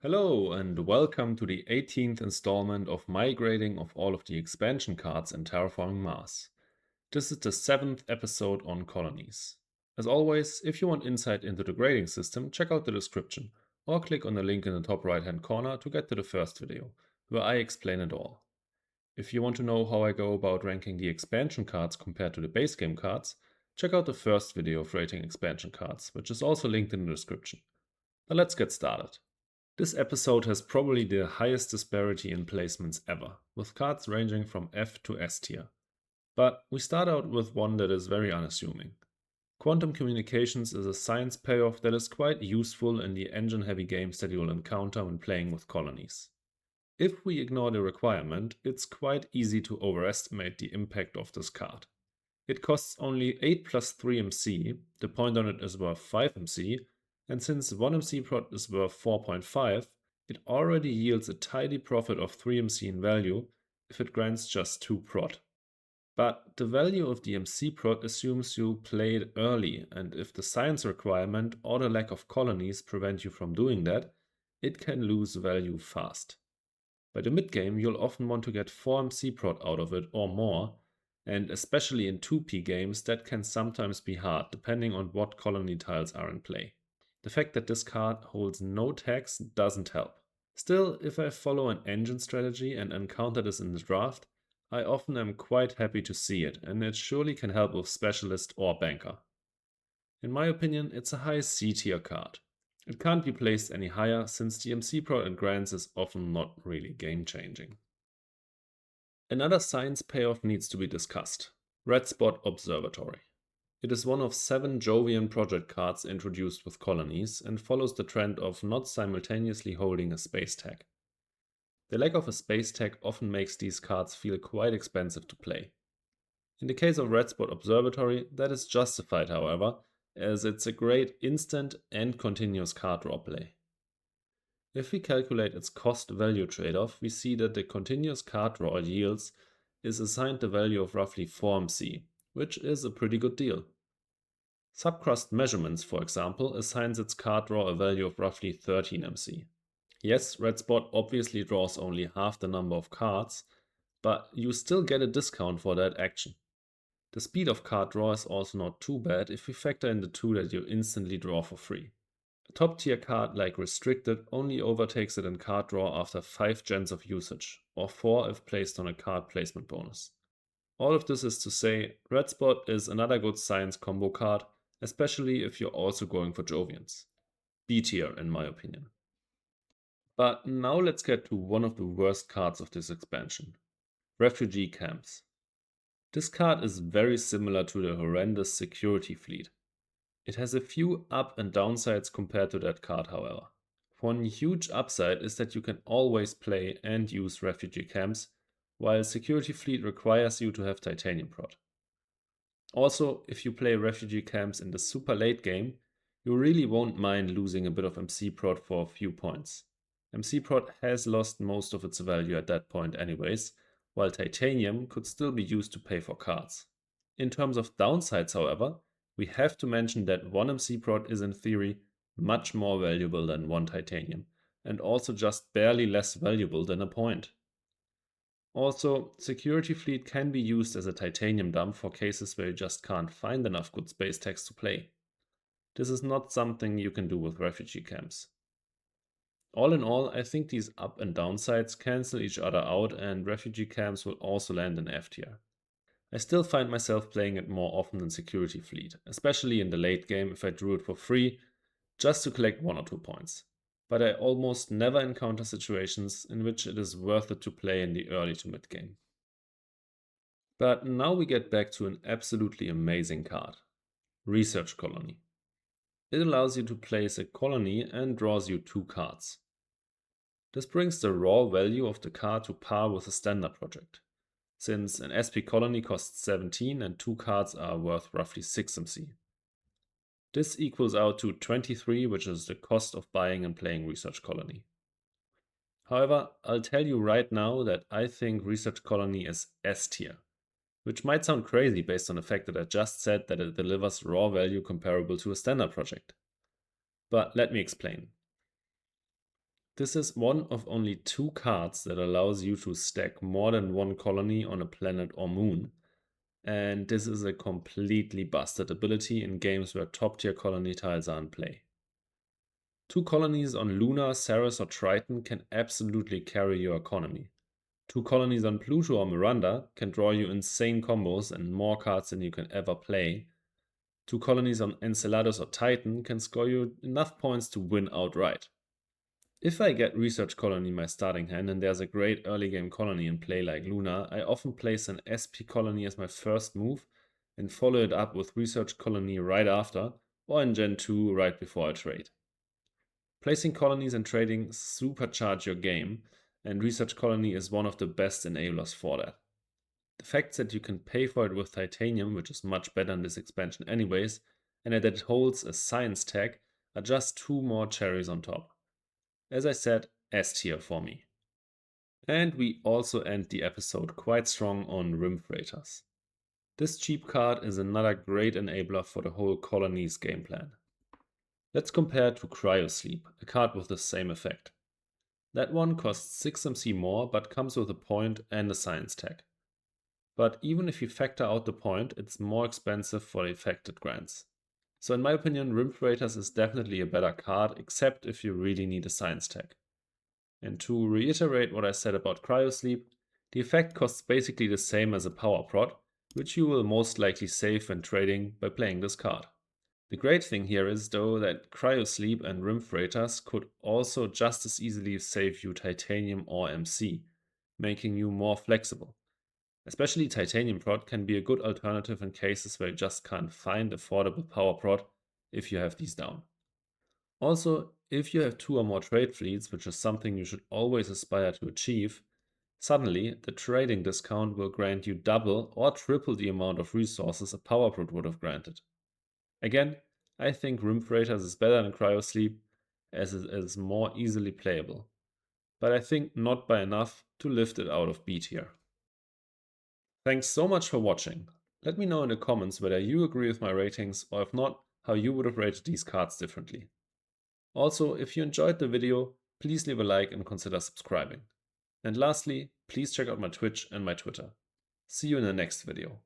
Hello and welcome to the 18th installment of my grading of all of the expansion cards in Terraforming Mars. This is the 7th episode on Colonies. As always, if you want insight into the grading system, check out the description or click on the link in the top right hand corner to get to the first video, where I explain it all. If you want to know how I go about ranking the expansion cards compared to the base game cards, check out the first video of rating expansion cards, which is also linked in the description. But let's get started. This episode has probably the highest disparity in placements ever, with cards ranging from F to S tier. But we start out with one that is very unassuming. Quantum Communications is a science payoff that is quite useful in the engine-heavy games that you will encounter when playing with colonies. If we ignore the requirement, it's quite easy to overestimate the impact of this card. It costs only 8 plus 3 MC, the point on it is worth 5 MC, and since 1 MC prot is worth 4.5, it already yields a tidy profit of 3 MC in value if it grants just 2 prot. But the value of the MC prot assumes you played early, and if the science requirement or the lack of colonies prevent you from doing that, it can lose value fast. By the mid game, you'll often want to get 4 MC prot out of it or more, and especially in 2P games, that can sometimes be hard depending on what colony tiles are in play. The fact that this card holds no tax doesn't help. Still, if I follow an engine strategy and encounter this in the draft, I often am quite happy to see it, and it surely can help with specialist or banker. In my opinion, it's a high C tier card. It can't be placed any higher since the MC prot and grants is often not really game changing. Another science payoff needs to be discussed: Red Spot Observatory. It is one of 7 Jovian project cards introduced with colonies and follows the trend of not simultaneously holding a space tag. The lack of a space tag often makes these cards feel quite expensive to play. In the case of Red Spot Observatory, that is justified, however, as it's a great instant and continuous card draw play. If we calculate its cost-value trade-off, we see that the continuous card draw it yields is assigned the value of roughly 4 MC, which is a pretty good deal. Subcrust Measurements, for example, assigns its card draw a value of roughly 13 MC. Yes, Red Spot obviously draws only half the number of cards, but you still get a discount for that action. The speed of card draw is also not too bad if we factor in the 2 that you instantly draw for free. A top tier card like Restricted only overtakes it in card draw after 5 gens of usage, or 4 if placed on a card placement bonus. All of this is to say, Red Spot is another good science combo card, especially if you're also going for Jovians. B tier in my opinion. But now let's get to one of the worst cards of this expansion: Refugee Camps. This card is very similar to the horrendous Security Fleet. It has a few up and downsides compared to that card, however. One huge upside is that you can always play and use Refugee Camps, while Security Fleet requires you to have Titanium prot. Also, if you play Refugee Camps in the super late game, you really won't mind losing a bit of MC prot for a few points. MC prot has lost most of its value at that point anyways, while Titanium could still be used to pay for cards. In terms of downsides, however, we have to mention that 1 MC prot is in theory much more valuable than 1 Titanium, and also just barely less valuable than a point. Also, Security Fleet can be used as a Titanium dump for cases where you just can't find enough good space tags to play. This is not something you can do with Refugee Camps. All in all, I think these up and downsides cancel each other out, and Refugee Camps will also land in F tier. I still find myself playing it more often than Security Fleet, especially in the late game if I drew it for free, just to collect 1 or 2 points. But I almost never encounter situations in which it is worth it to play in the early to mid game. But now we get back to an absolutely amazing card: Research Colony. It allows you to place a colony and draws you 2 cards. This brings the raw value of the card to par with a standard project, since an SP colony costs 17 and 2 cards are worth roughly 6 MC. This equals out to 23, which is the cost of buying and playing Research Colony. However, I'll tell you right now that I think Research Colony is S tier, which might sound crazy based on the fact that I just said that it delivers raw value comparable to a standard project. But let me explain. This is one of only 2 cards that allows you to stack more than one colony on a planet or moon, and this is a completely busted ability in games where top tier colony tiles are in play. 2 colonies on Luna, Ceres or Triton can absolutely carry your economy. 2 colonies on Pluto or Miranda can draw you insane combos and more cards than you can ever play. 2 colonies on Enceladus or Titan can score you enough points to win outright. If I get Research Colony in my starting hand and there's a great early game colony in play like Luna, I often place an SP colony as my first move and follow it up with Research Colony right after, or in Gen 2 right before I trade. Placing colonies and trading supercharge your game, and Research Colony is one of the best enablers for that. The fact that you can pay for it with Titanium, which is much better in this expansion anyways, and that it holds a science tag are just 2 more cherries on top. As I said, S tier for me. And we also end the episode quite strong on Rim Freighters. This cheap card is another great enabler for the whole Colonies game plan. Let's compare it to Cryosleep, a card with the same effect. That one costs 6 MC more but comes with a point and a science tag. But even if you factor out the point, it's more expensive for the effect it grants. So in my opinion, Rim Freighters is definitely a better card, except if you really need a science tag. And to reiterate what I said about Cryosleep, the effect costs basically the same as a power prod, which you will most likely save when trading by playing this card. The great thing here is though that Cryosleep and Rim Freighters could also just as easily save you Titanium or MC, making you more flexible. Especially Titanium prod can be a good alternative in cases where you just can't find affordable power prod if you have these down. Also, if you have 2 or more trade fleets, which is something you should always aspire to achieve, suddenly the trading discount will grant you double or triple the amount of resources a power prod would have granted. Again, I think Rim Freighters is better than Cryosleep as it is more easily playable, but I think not by enough to lift it out of B tier. Thanks so much for watching. Let me know in the comments whether you agree with my ratings, or if not, how you would have rated these cards differently. Also, if you enjoyed the video, please leave a like and consider subscribing. And lastly, please check out my Twitch and my Twitter. See you in the next video.